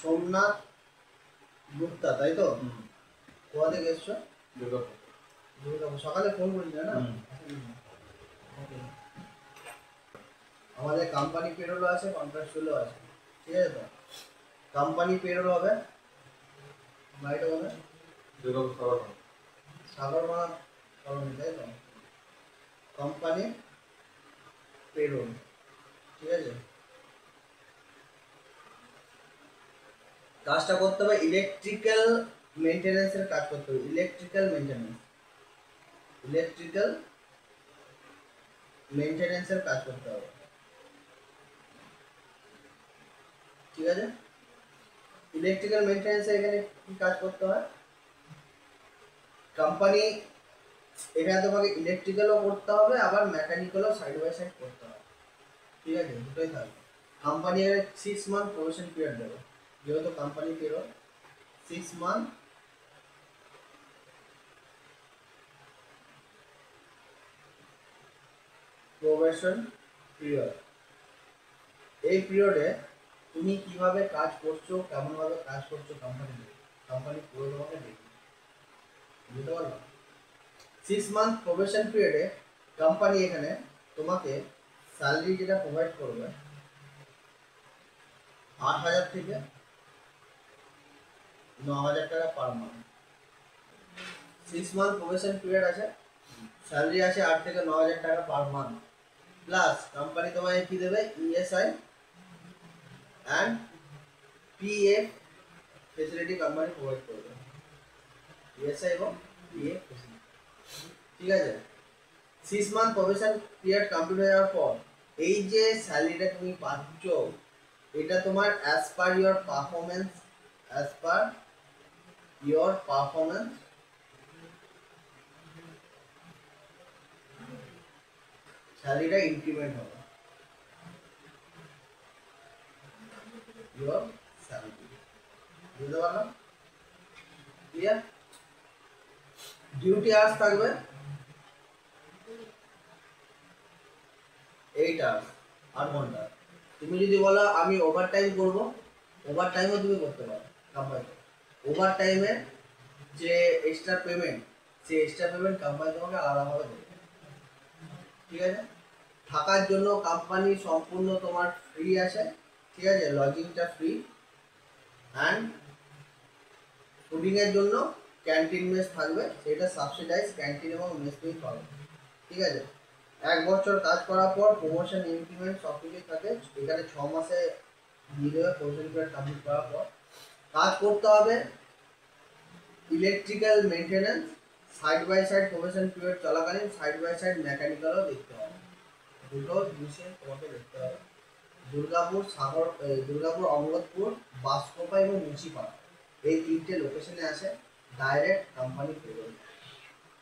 সোমনাথ গুপ্তা, তাই তো? কোথা থেকে এসছো? দুর্গাপুর। সকালে ফোন করেছিলে না? Okay. আমাদের কোম্পানি পেরোল আছে, কন্ট্রাকচুয়ালও আছে, ঠিক আছে তো? কোম্পানি পেরোল হবে, বাড়িটা হবে সাগরমালা কলোনি, তাই তো? কোম্পানি পেরোল, ঠিক আছে? কাজটা করতে হবে ইলেকট্রিক্যাল মেনটেন্যান্সের কাজ করতে হবে, ইলেকট্রিক্যাল মেনটেন্যান্সের কাজ করতে হবে, ঠিক আছে? ইলেকট্রিক্যাল মেনটেন্যান্সে এখানে কি কাজ করতে হয়? কোম্পানি এখানে তোমাকে ইলেকট্রিক্যালও করতে হবে, আবার মেকানিক্যালও সাইড বাই সাইড করতে হবে, ঠিক আছে? দুটোই থাকবে। কোম্পানি 6 মান্থ প্রবেশন পিরিয়ড দেবে, যেহেতু company payroll 6 month probation period. এই পিরিয়ডে তুমি কিভাবে কাজ করছো, কেমন ভাবে কাজ করছো, কোম্পানি পুরো তোমাকে দেখবে, বুঝতে পারলো? 6 মান্থ প্রবেশন পিরিয়ডে কোম্পানি এখানে তোমাকে স্যালারি যেটা প্রোভাইড করবে 8,000 থেকে 9,000 টাকা per month. 6 month probation period আছে, স্যালারি আছে 8 থেকে 9,000 টাকা পার মান্থ, প্লাস কোম্পানি তোমায় কি দেবে? ESI and PF facility company provide করবে, ইএসআই এবং পিএফ ফেসিলিটি, ঠিক আছে? 6 মান্থ প্রবেশন পিরিয়ড কমপ্লিট হয়ে যাওয়ার পর এই যে স্যালারিটা তুমি পাচ্ছ, এটা তোমার অ্যাজ পার ইয়োর পারফরমেন্স স্যালারিটা ইনক্রিমেন্ট হবে, ইয়োর স্যালারি, বুঝতে পারলাম? ক্লিয়ার? ডিউটি আওয়ার্স থাকবে 8 আওয়ার্স, 8 ঘন্টা। তুমি যদি বলো আমি ওভার টাইম করবো, ওভার টাইমও তুমি করতে পারো কোম্পানিতে। ওভার টাইমে যে এক্সট্রা পেমেন্ট, সেই এক্সট্রা পেমেন্ট কোম্পানি তোমাকে আলাদাভাবে দেবে, ঠিক আছে? থাকার জন্য কোম্পানি সম্পূর্ণ তোমার ফ্রি আছে, ঠিক আছে? লজিংটা ফ্রি, অ্যান্ড ফুডিংয়ের জন্য ক্যান্টিন মেস থাকবে, সেটা সাবসিডাইজ ক্যান্টিন এবং মেস ফি পাবে, ঠিক আছে? 1 বছর কাজ করার পর প্রমোশন ইনক্রিমেন্ট সব কিছুই থাকে, এখানে 6 মাসে দিয়ে দেবে প্রমোশন পিরিয়ড কমপ্লিট করার পর। কাজ করতে হবে electrical maintenance, side by side promotion period চলাকালীন সাইড বাই সাইড মেকানিক্যালও দেখতে হবে, দুটো জিনিসে তোমাকে দেখতে হবে। দুর্গাপুর, অঙ্গদপুর, বাসকোপা এবং মুচিপাড়া, এই 3টে লোকেশনে আছে ডাইরেক্ট কোম্পানি পেরোল।